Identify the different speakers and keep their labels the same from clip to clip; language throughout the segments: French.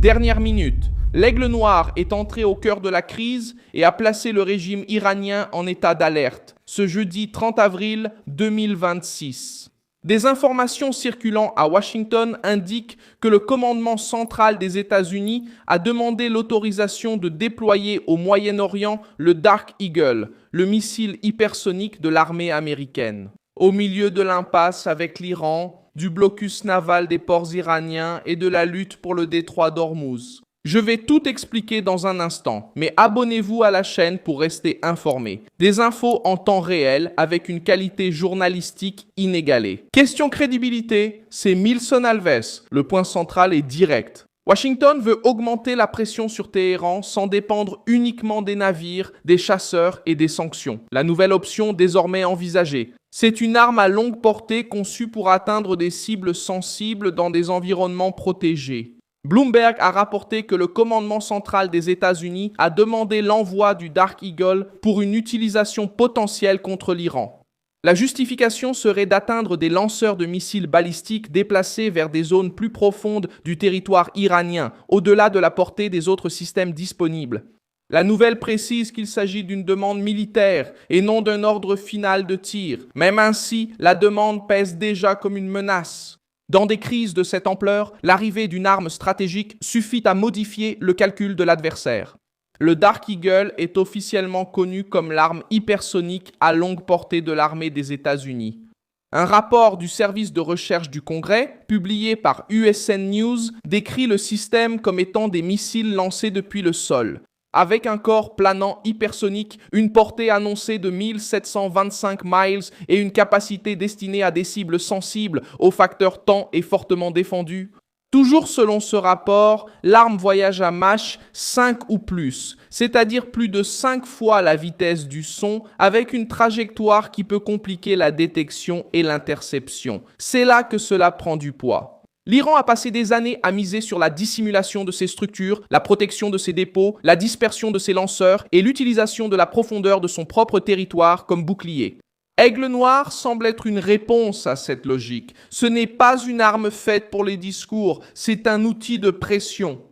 Speaker 1: Dernière minute, l'Aigle Noir est entré au cœur de la crise et a placé le régime iranien en état d'alerte, ce jeudi 30 avril 2026. Des informations circulant à Washington indiquent que le commandement central des États-Unis a demandé l'autorisation de déployer au Moyen-Orient le Dark Eagle, le missile hypersonique de l'armée américaine. Au milieu de l'impasse avec l'Iran, du blocus naval des ports iraniens et de la lutte pour le détroit d'Ormuz. Je vais tout expliquer dans un instant, mais abonnez-vous à la chaîne pour rester informé. Des infos en temps réel avec une qualité journalistique inégalée. Question crédibilité, c'est Milson Alves. Le point central est direct. Washington veut augmenter la pression sur Téhéran sans dépendre uniquement des navires, des chasseurs et des sanctions. La nouvelle option désormais envisagée. C'est une arme à longue portée conçue pour atteindre des cibles sensibles dans des environnements protégés. Bloomberg a rapporté que le commandement central des États-Unis a demandé l'envoi du Dark Eagle pour une utilisation potentielle contre l'Iran. La justification serait d'atteindre des lanceurs de missiles balistiques déplacés vers des zones plus profondes du territoire iranien, au-delà de la portée des autres systèmes disponibles. La nouvelle précise qu'il s'agit d'une demande militaire et non d'un ordre final de tir. Même ainsi, la demande pèse déjà comme une menace. Dans des crises de cette ampleur, l'arrivée d'une arme stratégique suffit à modifier le calcul de l'adversaire. Le Dark Eagle est officiellement connu comme l'arme hypersonique à longue portée de l'armée des États-Unis. Un rapport du service de recherche du Congrès, publié par USN News, décrit le système comme étant des missiles lancés depuis le sol. Avec un corps planant hypersonique, une portée annoncée de 1725 miles et une capacité destinée à des cibles sensibles au facteur temps est fortement défendue. Toujours selon ce rapport, l'arme voyage à Mach 5 ou plus, c'est-à-dire plus de 5 fois la vitesse du son, avec une trajectoire qui peut compliquer la détection et l'interception. C'est là que cela prend du poids. L'Iran a passé des années à miser sur la dissimulation de ses structures, la protection de ses dépôts, la dispersion de ses lanceurs et l'utilisation de la profondeur de son propre territoire comme bouclier. Aigle Noir semble être une réponse à cette logique. Ce n'est pas une arme faite pour les discours, c'est un outil de pression.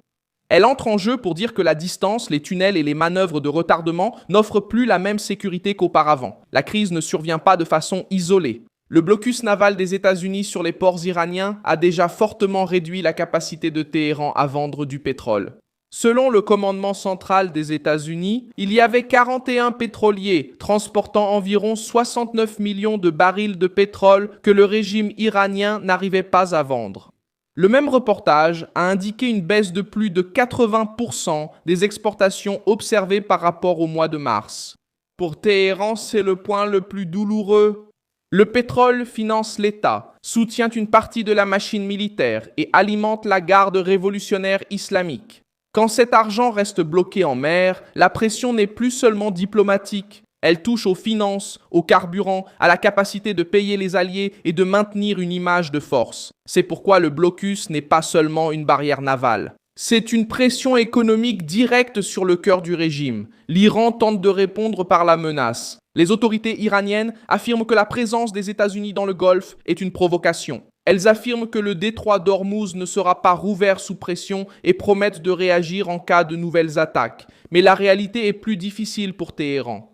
Speaker 1: Elle entre en jeu pour dire que la distance, les tunnels et les manœuvres de retardement n'offrent plus la même sécurité qu'auparavant. La crise ne survient pas de façon isolée. Le blocus naval des États-Unis sur les ports iraniens a déjà fortement réduit la capacité de Téhéran à vendre du pétrole. Selon le commandement central des États-Unis, il y avait 41 pétroliers transportant environ 69 millions de barils de pétrole que le régime iranien n'arrivait pas à vendre. Le même reportage a indiqué une baisse de plus de 80% des exportations observées par rapport au mois de mars. Pour Téhéran, c'est le point le plus douloureux. Le pétrole finance l'État, soutient une partie de la machine militaire et alimente la garde révolutionnaire islamique. Quand cet argent reste bloqué en mer, la pression n'est plus seulement diplomatique. Elle touche aux finances, au carburant, à la capacité de payer les alliés et de maintenir une image de force. C'est pourquoi le blocus n'est pas seulement une barrière navale. C'est une pression économique directe sur le cœur du régime. L'Iran tente de répondre par la menace. Les autorités iraniennes affirment que la présence des États-Unis dans le Golfe est une provocation. Elles affirment que le détroit d'Ormuz ne sera pas rouvert sous pression et promettent de réagir en cas de nouvelles attaques. Mais la réalité est plus difficile pour Téhéran.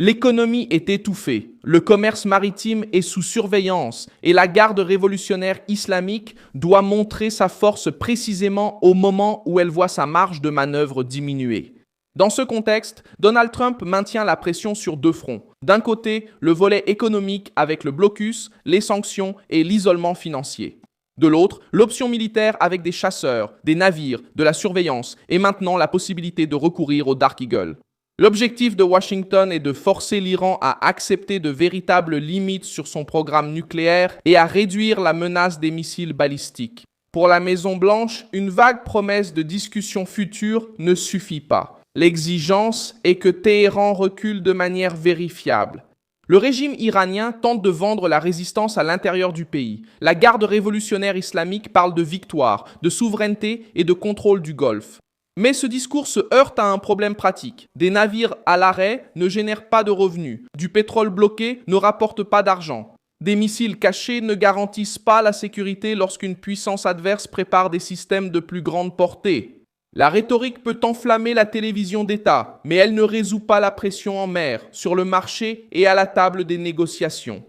Speaker 1: L'économie est étouffée, le commerce maritime est sous surveillance et la garde révolutionnaire islamique doit montrer sa force précisément au moment où elle voit sa marge de manœuvre diminuer. Dans ce contexte, Donald Trump maintient la pression sur deux fronts. D'un côté, le volet économique avec le blocus, les sanctions et l'isolement financier. De l'autre, l'option militaire avec des chasseurs, des navires, de la surveillance et maintenant la possibilité de recourir au Dark Eagle. L'objectif de Washington est de forcer l'Iran à accepter de véritables limites sur son programme nucléaire et à réduire la menace des missiles balistiques. Pour la Maison-Blanche, une vague promesse de discussions futures ne suffit pas. L'exigence est que Téhéran recule de manière vérifiable. Le régime iranien tente de vendre la résistance à l'intérieur du pays. La garde révolutionnaire islamique parle de victoire, de souveraineté et de contrôle du Golfe. Mais ce discours se heurte à un problème pratique. Des navires à l'arrêt ne génèrent pas de revenus. Du pétrole bloqué ne rapporte pas d'argent. Des missiles cachés ne garantissent pas la sécurité lorsqu'une puissance adverse prépare des systèmes de plus grande portée. La rhétorique peut enflammer la télévision d'État, mais elle ne résout pas la pression en mer, sur le marché et à la table des négociations.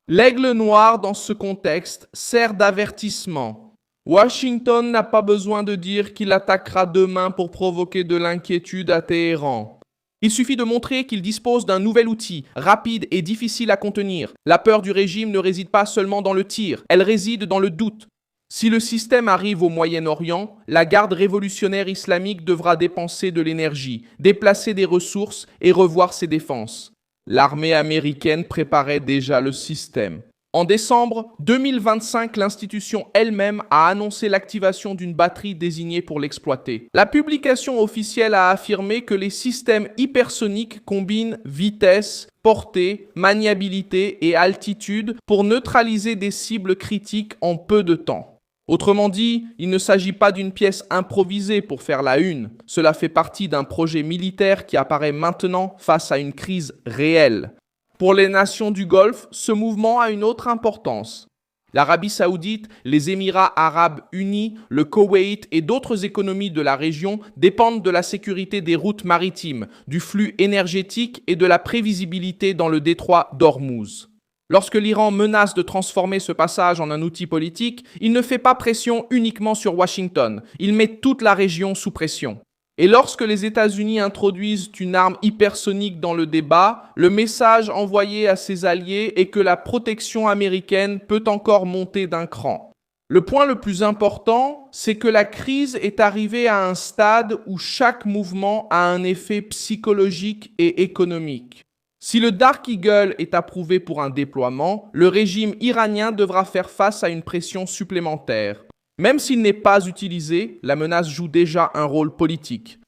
Speaker 1: L'aigle noir, dans ce contexte, sert d'avertissement. Washington n'a pas besoin de dire qu'il attaquera demain pour provoquer de l'inquiétude à Téhéran. Il suffit de montrer qu'il dispose d'un nouvel outil, rapide et difficile à contenir. La peur du régime ne réside pas seulement dans le tir, elle réside dans le doute. Si le système arrive au Moyen-Orient, la garde révolutionnaire islamique devra dépenser de l'énergie, déplacer des ressources et revoir ses défenses. L'armée américaine préparait déjà le système. En décembre 2025, l'institution elle-même a annoncé l'activation d'une batterie désignée pour l'exploiter. La publication officielle a affirmé que les systèmes hypersoniques combinent vitesse, portée, maniabilité et altitude pour neutraliser des cibles critiques en peu de temps. Autrement dit, il ne s'agit pas d'une pièce improvisée pour faire la une. Cela fait partie d'un projet militaire qui apparaît maintenant face à une crise réelle. Pour les nations du Golfe, ce mouvement a une autre importance. L'Arabie saoudite, les Émirats arabes unis, le Koweït et d'autres économies de la région dépendent de la sécurité des routes maritimes, du flux énergétique et de la prévisibilité dans le détroit d'Ormuz. Lorsque l'Iran menace de transformer ce passage en un outil politique, il ne fait pas pression uniquement sur Washington, il met toute la région sous pression. Et lorsque les États-Unis introduisent une arme hypersonique dans le débat, le message envoyé à ses alliés est que la protection américaine peut encore monter d'un cran. Le point le plus important, c'est que la crise est arrivée à un stade où chaque mouvement a un effet psychologique et économique. Si le Dark Eagle est approuvé pour un déploiement, le régime iranien devra faire face à une pression supplémentaire. Même s'il n'est pas utilisé, la menace joue déjà un rôle politique.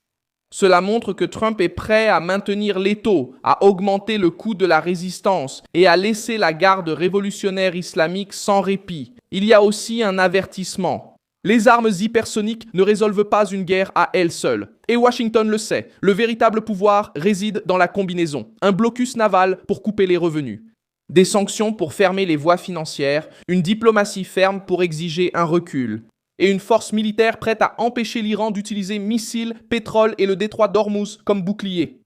Speaker 1: Cela montre que Trump est prêt à maintenir l'étau, à augmenter le coût de la résistance et à laisser la garde révolutionnaire islamique sans répit. Il y a aussi un avertissement. Les armes hypersoniques ne résolvent pas une guerre à elles seules. Et Washington le sait, le véritable pouvoir réside dans la combinaison. Un blocus naval pour couper les revenus. Des sanctions pour fermer les voies financières, une diplomatie ferme pour exiger un recul. Et une force militaire prête à empêcher l'Iran d'utiliser missiles, pétrole et le détroit d'Ormuz comme bouclier.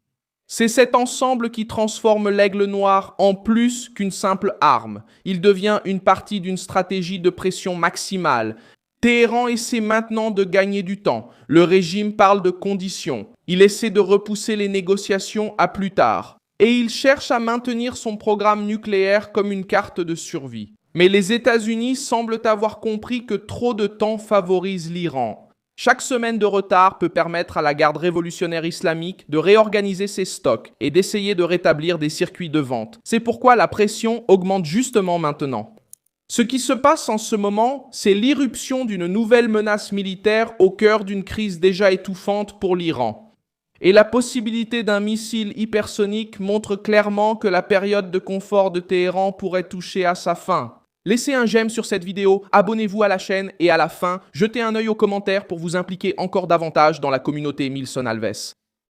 Speaker 1: C'est cet ensemble qui transforme l'aigle noir en plus qu'une simple arme. Il devient une partie d'une stratégie de pression maximale. Téhéran essaie maintenant de gagner du temps. Le régime parle de conditions. Il essaie de repousser les négociations à plus tard. Et il cherche à maintenir son programme nucléaire comme une carte de survie. Mais les États-Unis semblent avoir compris que trop de temps favorise l'Iran. Chaque semaine de retard peut permettre à la garde révolutionnaire islamique de réorganiser ses stocks et d'essayer de rétablir des circuits de vente. C'est pourquoi la pression augmente justement maintenant. Ce qui se passe en ce moment, c'est l'irruption d'une nouvelle menace militaire au cœur d'une crise déjà étouffante pour l'Iran. Et la possibilité d'un missile hypersonique montre clairement que la période de confort de Téhéran pourrait toucher à sa fin. Laissez un j'aime sur cette vidéo, abonnez-vous à la chaîne et à la fin, jetez un œil aux commentaires pour vous impliquer encore davantage dans la communauté Milson Alves.